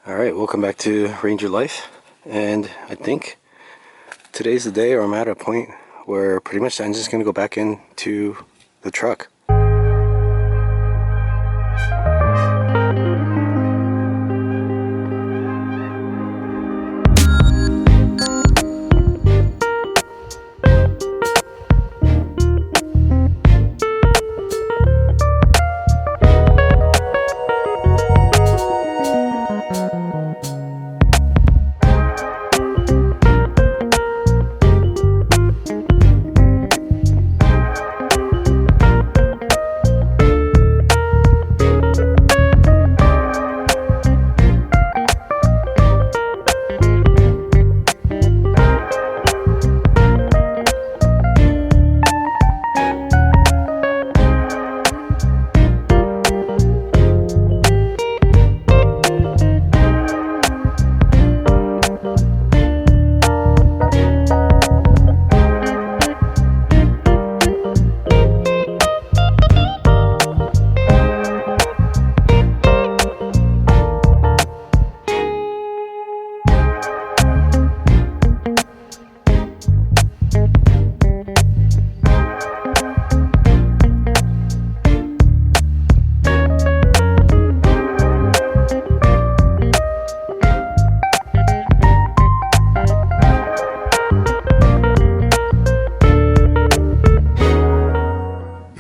Alright, welcome back to Ranger Life, and I think today's the day, or I'm at a point where pretty much the engine's going to go back into the truck.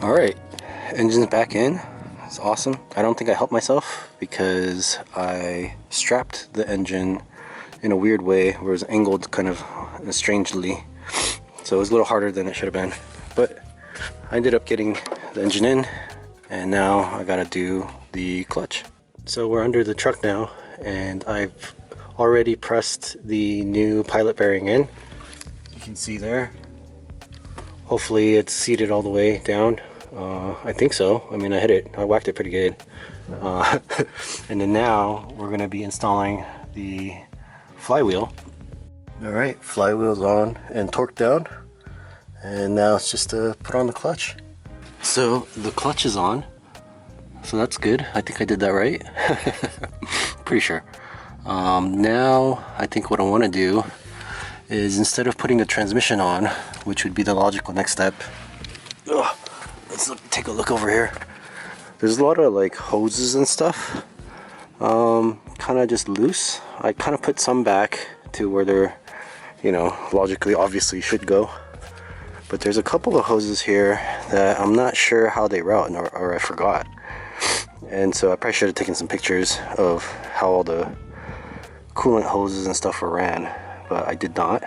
Alright, engine's back in. It's awesome. I don't think I helped myself because I strapped the engine in a weird way where it was angled kind of strangely. So it was a little harder than it should have been. But I ended up getting the engine in, and now I gotta do the clutch. So we're under the truck now, and I've already pressed the new pilot bearing in. You can see there. Hopefully it's seated all the way down. I think so. I mean, I whacked it pretty good. And then now we're gonna be installing the flywheel. All right, flywheel's on and torqued down. And now it's just to put on the clutch. So the clutch is on. So that's good. I think I did that right. Pretty sure. Now I think what I want to do is, instead of putting the transmission on, which would be the logical next step. Let's take a look over here. There's a lot of like hoses and stuff, kind of just loose. I kind of put some back to where they're, logically obviously should go. But there's a couple of hoses here that I'm not sure how they route, or I forgot. And so I probably should have taken some pictures of how all the coolant hoses and stuff were ran, but I did not.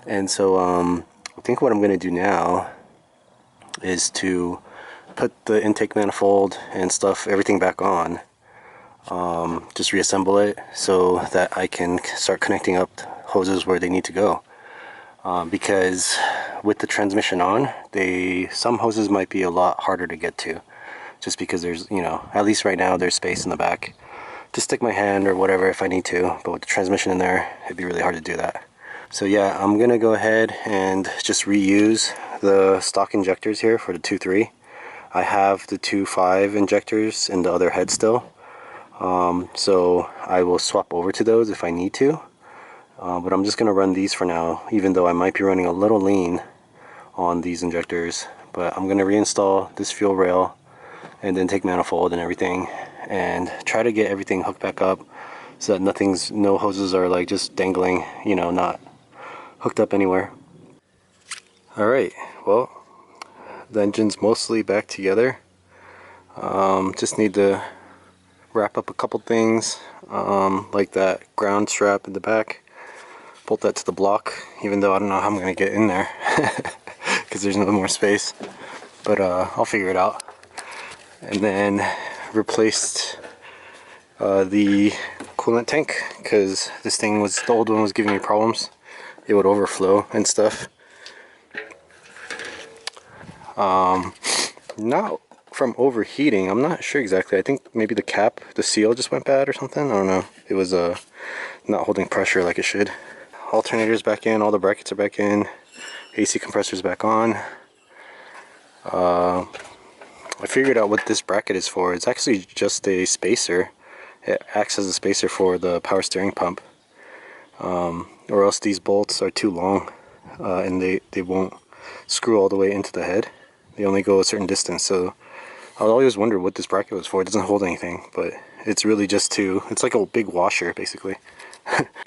And so I think what I'm going to do now is to put the intake manifold and stuff, everything back on, just reassemble it so that I can start connecting up hoses where they need to go. Because with the transmission on, some hoses might be a lot harder to get to, just because there's, at least right now there's space in the back to stick my hand or whatever if I need to, but with the transmission in there, it'd be really hard to do that. So yeah, I'm gonna go ahead and just reuse the stock injectors here for the 2.3. I have the 2.5 injectors in the other head still, so I will swap over to those if I need to, but I'm just gonna run these for now, even though I might be running a little lean on these injectors. But I'm gonna reinstall this fuel rail and then take manifold and everything, and try to get everything hooked back up so that no hoses are like just dangling, not hooked up anywhere. Alright, well, the engine's mostly back together. Just need to wrap up a couple things, like that ground strap in the back, bolt that to the block, even though I don't know how I'm gonna get in there because there's no more space, but I'll figure it out. And then replaced the coolant tank, because the old one was giving me problems. It would overflow and stuff. Not from overheating, I'm not sure exactly. I think maybe the seal just went bad or something. I don't know. It was not holding pressure like it should. Alternator's back in, all the brackets are back in, AC compressor's back on. I figured out what this bracket is for. It's actually just a spacer It acts as a spacer for the power steering pump, or else these bolts are too long and they won't screw all the way into the head. They only go a certain distance. So I always wonder what this bracket was for. It doesn't hold anything, but it's really just it's like a big washer basically.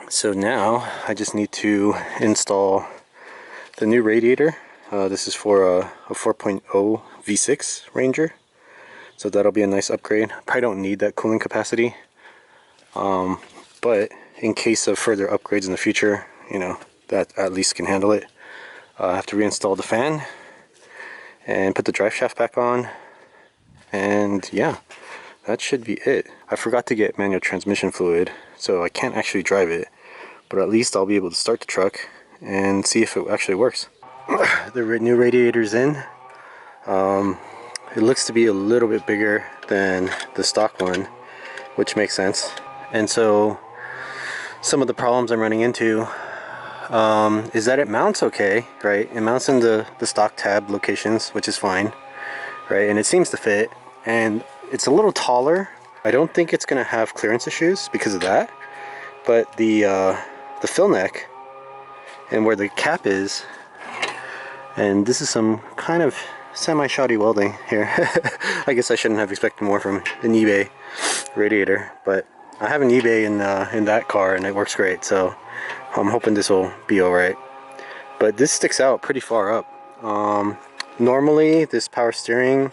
So now I just need to install the new radiator. This is for a 4.0 V6 Ranger, so that'll be a nice upgrade. Probably don't need that cooling capacity, but in case of further upgrades in the future, you know, that at least can handle it. I have to reinstall the fan and put the drive shaft back on, and yeah, that should be it. I forgot to get manual transmission fluid, so I can't actually drive it, but at least I'll be able to start the truck and see if it actually works. The new radiator's in. It looks to be a little bit bigger than the stock one, which makes sense. And so some of the problems I'm running into is that it mounts okay, right? It mounts in the stock tab locations, which is fine, right? And it seems to fit, and it's a little taller. I don't think it's gonna have clearance issues because of that, but the fill neck and where the cap is, and this is some kind of semi-shoddy welding here. I guess I shouldn't have expected more from an eBay radiator, but I have an eBay in that car and it works great, so I'm hoping this will be alright. But this sticks out pretty far up. Normally this power steering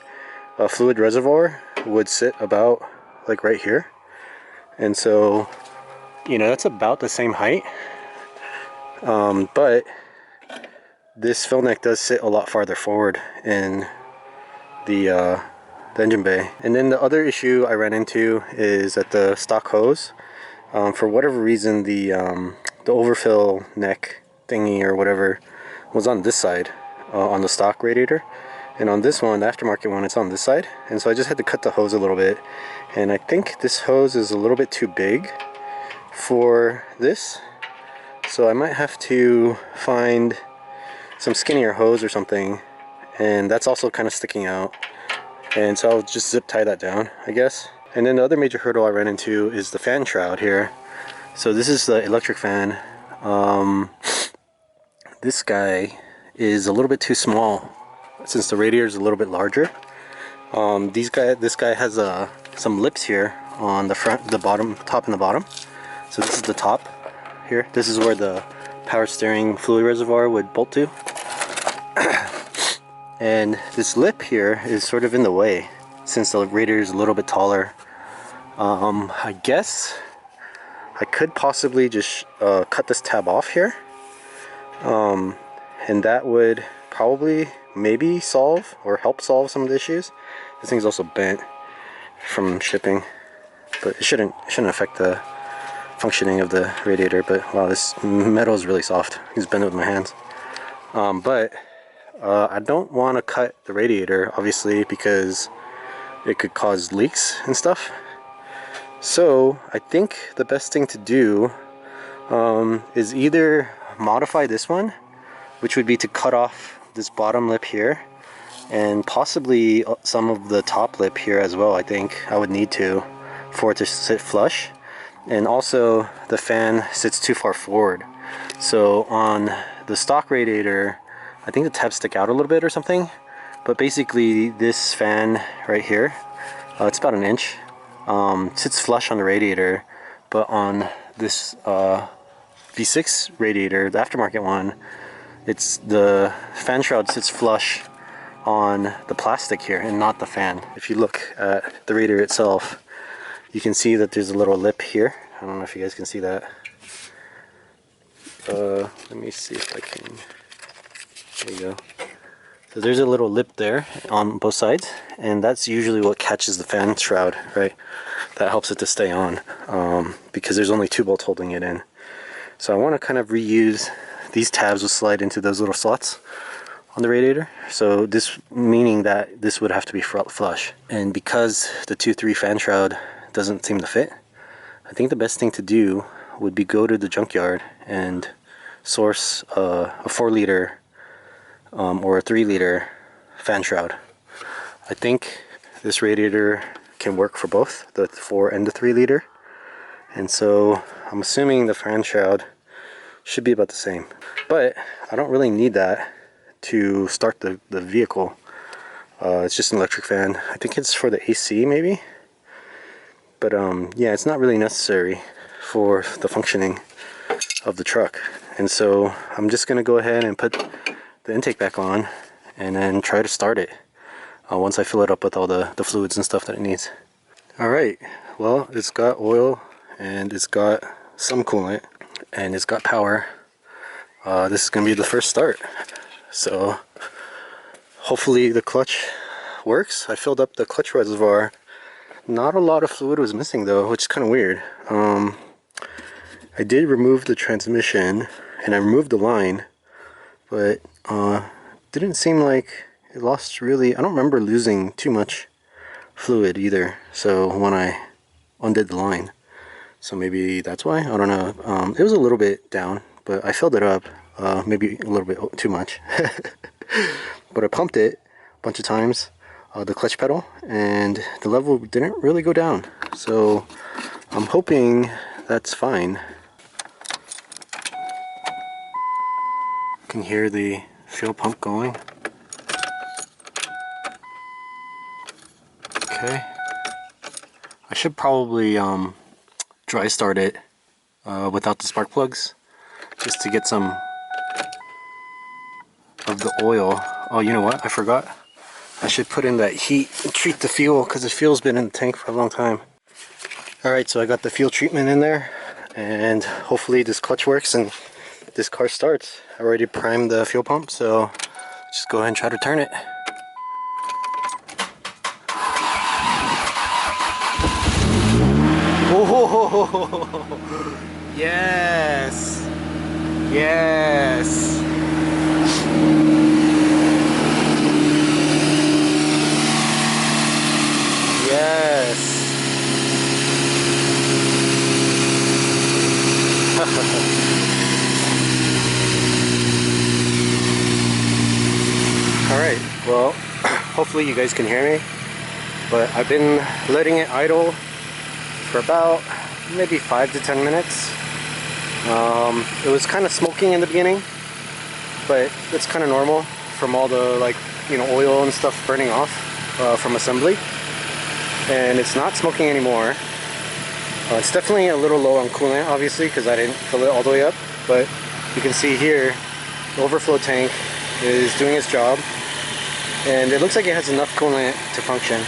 fluid reservoir would sit about like right here, and so, you know, that's about the same height, but this fill neck does sit a lot farther forward in the engine bay. And then the other issue I ran into is that the stock hose, for whatever reason, the overfill neck thingy or whatever was on this side, on the stock radiator, and on this one, the aftermarket one, it's on this side. And so I just had to cut the hose a little bit, and I think this hose is a little bit too big for this, so I might have to find some skinnier hose or something, and that's also kind of sticking out, and so I'll just zip tie that down, I guess. And then the other major hurdle I ran into is the fan shroud here. So this is the electric fan. This guy is a little bit too small since the radiator is a little bit larger. This guy has some lips here on the front, the bottom, top and the bottom. So this is the top here. This is where the power steering fluid reservoir would bolt to. And this lip here is sort of in the way since the radiator is a little bit taller. I guess I could possibly just cut this tab off here, and that would probably maybe solve or help solve some of the issues. This thing's also bent from shipping, but it shouldn't affect the functioning of the radiator. But wow, this metal is really soft. I just bend it with my hands. But I don't want to cut the radiator, obviously, because it could cause leaks and stuff. So I think the best thing to do is either modify this one, which would be to cut off this bottom lip here, and possibly some of the top lip here as well. I think I would need to, for it to sit flush. And also the fan sits too far forward. So on the stock radiator, I think the tabs stick out a little bit or something, but basically this fan right here, it's about an inch, sits flush on the radiator, but on this V6 radiator, the aftermarket one, it's the fan shroud sits flush on the plastic here and not the fan. If you look at the radiator itself, you can see that there's a little lip here. I don't know if you guys can see that. Let me see if I can. There you go. So there's a little lip there on both sides, and that's usually what catches the fan shroud, right? That helps it to stay on, because there's only two bolts holding it in. So I want to kind of reuse these tabs, will slide into those little slots on the radiator. So this meaning that this would have to be flush. And because the 2.3 fan shroud doesn't seem to fit, I think the best thing to do would be go to the junkyard and source a 4-liter or a 3-liter fan shroud. I think this radiator can work for both the 4 and the 3-liter. And so I'm assuming the fan shroud should be about the same. But I don't really need that to start the vehicle. It's just an electric fan. I think it's for the AC maybe. But yeah, it's not really necessary for the functioning of the truck. And so I'm just gonna go ahead and put the intake back on and then try to start it once I fill it up with all the fluids and stuff that it needs. Alright, well, it's got oil and it's got some coolant and it's got power. This is gonna be the first start. So hopefully the clutch works. I filled up the clutch reservoir. Not a lot of fluid was missing though, which is kind of weird. I did remove the transmission and I removed the line, but didn't seem like it lost really. I don't remember losing too much fluid either, so when I undid the line. So maybe that's why, I don't know. It was a little bit down, but I filled it up, maybe a little bit too much. But I pumped it a bunch of times, the clutch pedal, and the level didn't really go down. So I'm hoping that's fine. You can hear the fuel pump going. Okay. I should probably dry start it without the spark plugs, just to get some of the oil. Oh, you know what? I forgot. I should put in that heat and treat the fuel, because the fuel's been in the tank for a long time. Alright, so I got the fuel treatment in there, and hopefully this clutch works and this car starts. I already primed the fuel pump, so just go ahead and try to turn it. Oh, yes, yes. Yes. Alright, well, hopefully you guys can hear me, but I've been letting it idle for about maybe 5 to 10 minutes. It was kind of smoking in the beginning, but it's kind of normal from all the, like, you know, oil and stuff burning off from assembly. And it's not smoking anymore. It's definitely a little low on coolant, obviously, because I didn't fill it all the way up, but you can see here the overflow tank is doing its job, and it looks like it has enough coolant to function.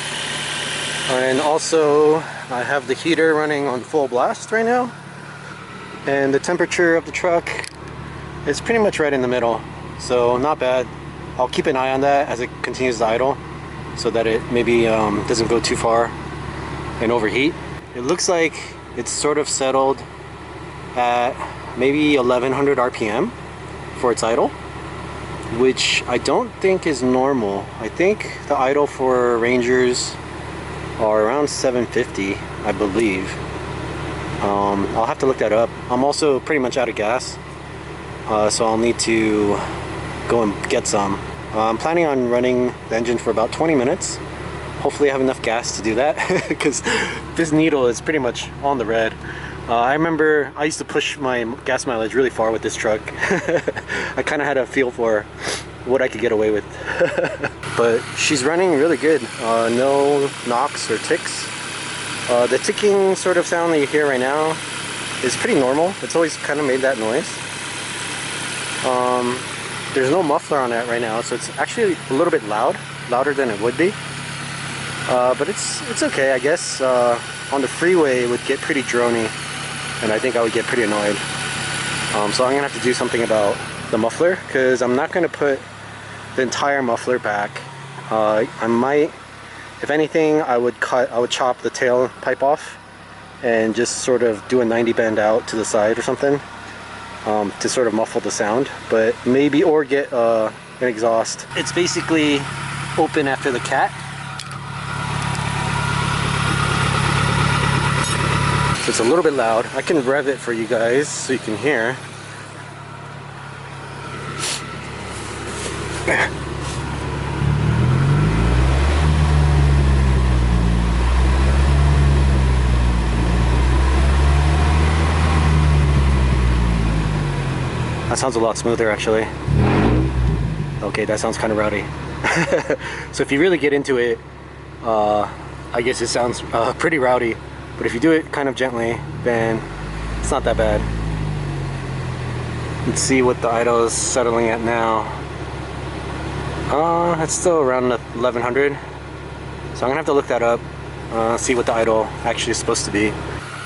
And also I have the heater running on full blast right now, and the temperature of the truck is pretty much right in the middle, so not bad. I'll keep an eye on that as it continues to idle, so that it maybe doesn't go too far and overheat. It looks like it's sort of settled at maybe 1100 RPM for its idle, which I don't think is normal. I think the idle for Rangers are around 750, I believe. I'll have to look that up. I'm also pretty much out of gas, so I'll need to go and get some. I'm planning on running the engine for about 20 minutes. Hopefully I have enough gas to do that, because this needle is pretty much on the red. I remember I used to push my gas mileage really far with this truck. I kind of had a feel for what I could get away with. But she's running really good. No knocks or ticks. The ticking sort of sound that you hear right now is pretty normal. It's always kind of made that noise. There's no muffler on that right now, so it's actually a little bit loud, louder than it would be. But it's okay, I guess. On the freeway it would get pretty drony, and I think I would get pretty annoyed. So I'm gonna have to do something about the muffler, because I'm not gonna put the entire muffler back. I might, if anything, I would chop the tail pipe off and just sort of do a 90 bend out to the side or something, to sort of muffle the sound. But maybe, or get an exhaust. It's basically open after the cat. So it's a little bit loud. I can rev it for you guys so you can hear. That sounds a lot smoother actually. Okay, that sounds kind of rowdy. So if you really get into it, I guess it sounds pretty rowdy, but if you do it kind of gently, then it's not that bad. Let's see what the idle is settling at now. It's still around 1100, so I'm gonna have to look that up, see what the idle actually is supposed to be.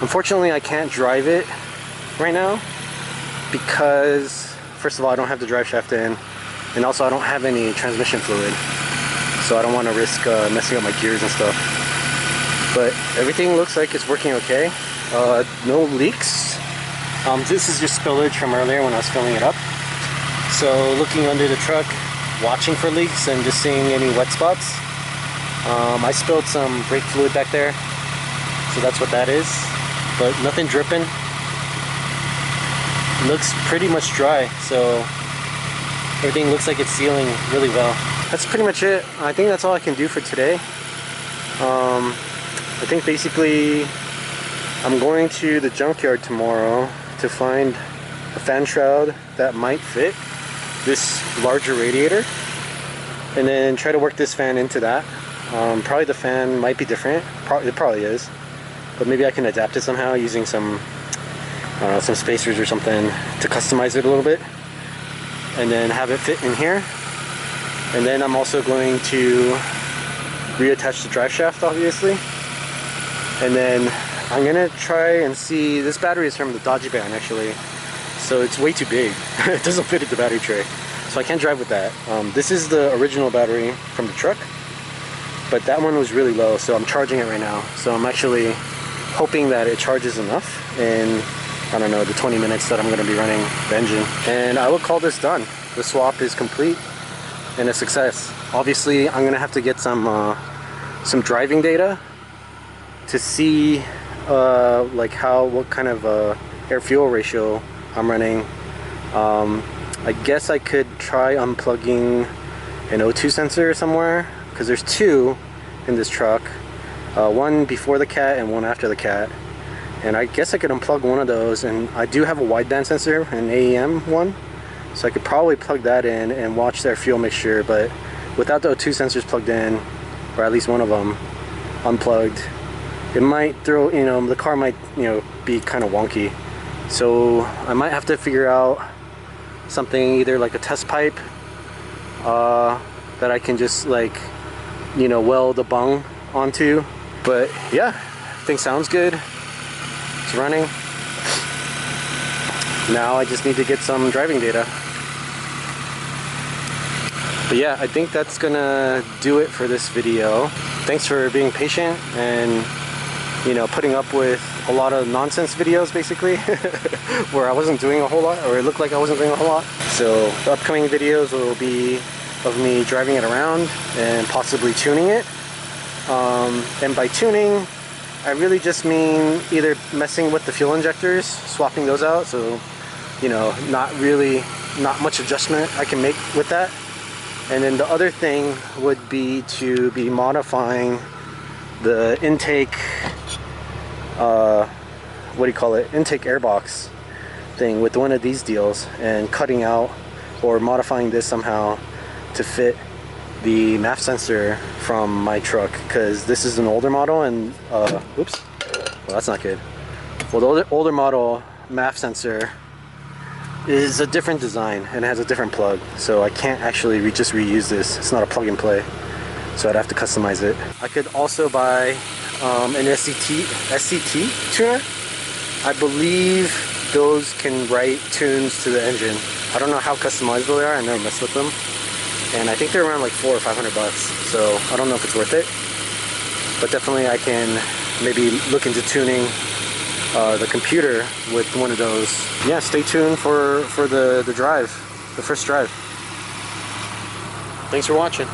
Unfortunately, I can't drive it right now because, first of all, I don't have the drive shaft in, and also I don't have any transmission fluid, so I don't want to risk messing up my gears and stuff. But everything looks like it's working okay. No leaks. This is just spillage from earlier when I was filling it up. So looking under the truck, watching for leaks and just seeing any wet spots. I spilled some brake fluid back there, so that's what that is, but nothing dripping. It looks pretty much dry, so everything looks like it's sealing really well. That's pretty much it. I think that's all I can do for today. I think basically I'm going to the junkyard tomorrow to find a fan shroud that might fit this larger radiator, and then try to work this fan into that. Probably the fan might be different. It probably is, but maybe I can adapt it somehow using some spacers or something to customize it a little bit, and then have it fit in here. And then I'm also going to reattach the drive shaft, obviously, and then I'm gonna try and see. This battery is from the Dodge van actually, so it's way too big. It doesn't fit in the battery tray, so I can't drive with that. This is the original battery from the truck, but that one was really low, so I'm charging it right now. So I'm actually hoping that it charges enough in, I don't know, the 20 minutes that I'm going to be running the engine. And I will call this done. The swap is complete and a success. Obviously, I'm going to have to get some driving data to see like what kind of air fuel ratio I'm running. I guess I could try unplugging an O2 sensor somewhere, because there's two in this truck, one before the cat and one after the cat, and I guess I could unplug one of those. And I do have a wideband sensor, an AEM one, so I could probably plug that in and watch their fuel mixture. But without the O2 sensors plugged in, or at least one of them unplugged, it might throw, the car might, be kind of wonky. So I might have to figure out something, either like a test pipe that I can just weld a bung onto. But yeah, thing sounds good. It's running. Now I just need to get some driving data. But yeah, I think that's gonna do it for this video. Thanks for being patient and putting up with a lot of nonsense videos, basically, where I wasn't doing a whole lot, or it looked like I wasn't doing a whole lot. So the upcoming videos will be of me driving it around and possibly tuning it. And by tuning, I really just mean either messing with the fuel injectors, swapping those out, so not much adjustment I can make with that. And then the other thing would be to be modifying the intake, intake airbox thing with one of these deals, and cutting out or modifying this somehow to fit the MAF sensor from my truck, because this is an older model, and oops, well, that's not good. Well, the older model MAF sensor is a different design and it has a different plug, so I can't actually just reuse this. It's not a plug and play, so I'd have to customize it. I could also buy an SCT tuner. I believe those can write tunes to the engine. I don't know how customizable they are. I never messed with them, and I think they're around like $400 or $500. So I don't know if it's worth it, but definitely I can maybe look into tuning the computer with one of those. Yeah, stay tuned for the drive, the first drive. Thanks for watching.